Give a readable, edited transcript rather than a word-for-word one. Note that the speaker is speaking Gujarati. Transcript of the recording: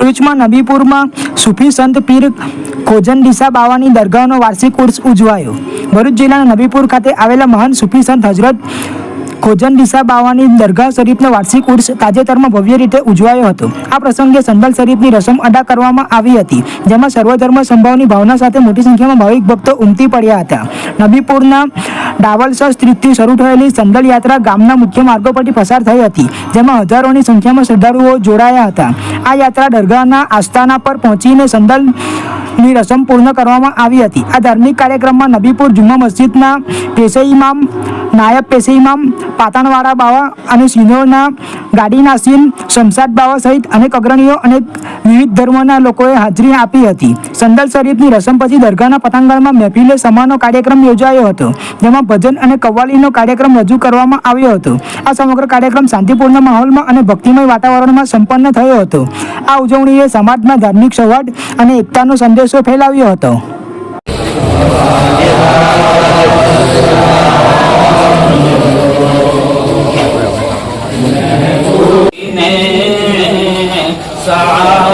ભરૂચમાં નબીપુરમાં સૂફી સંત પીર ખોજનડીસા બાવાની દરગાહનો વાર્ષિક ઉર્સ ઉજવાયો। ભરૂચ જિલ્લાના નબીપુર ખાતે આવેલા મહાન સૂફી સંત હજરત ખોજનડીસા બાવાની દરગાહ શરીફનો વાર્ષિક ઉર્સ તાજેતરમાં ભવ્ય રીતે ઉજવાયો હતો। આ પ્રસંગે સંદલ શરીફની રસમ અદા કરવામાં આવી હતી, જેમાં સર્વધર્મ સંભાવની ભાવના સાથે મોટી સંખ્યામાં ભાવિક ભક્તો ઉમટી પડ્યા હતા। નબીપુરના ડાવલસર સ્ટ્રીટથી શરૂ થયેલી સંદલ યાત્રા ગામના મુખ્ય માર્ગો પરથી પસાર થઈ હતી, જેમાં હજારોની સંખ્યામાં શ્રદ્ધાળુઓ જોડાયા હતા। આ યાત્રા દરગાહના આસ્થાના પર પહોંચીને સંદલની રસમ પૂર્ણ કરવામાં આવી હતી। આ ધાર્મિક કાર્યક્રમમાં નબીપુર જુમ્મા મસ્જિદના પેશે ઇમામ, નાયબ પેશે ઇમામ, પાટણવાળા બાવા અને સિનોરના ગાડી નાસીન શમશાદ બાવા સહિત અનેક અગ્રણીઓ અને વિવિધ ધર્મના લોકોએ હાજરી આપી હતી। સંદલ શરીફની રસમ પછી દરગાહના પતંગમાં મહેફિલે સમાનો કાર્યક્રમ યોજાયો હતો, જેમાં ભજન અને કવ્વાલીનો કાર્યક્રમ રજૂ કરવામાં આવ્યો હતો। આ સમગ્ર કાર્યક્રમ શાંતિપૂર્ણ માહોલમાં અને ભક્તિમય વાતાવરણમાં સંપન્ન થયો હતો। આ ઉજવણીએ સમાજમાં ધાર્મિક સૌહાર્દ અને એકતાનો સંદેશો ફેલાવ્યો હતો। सलाम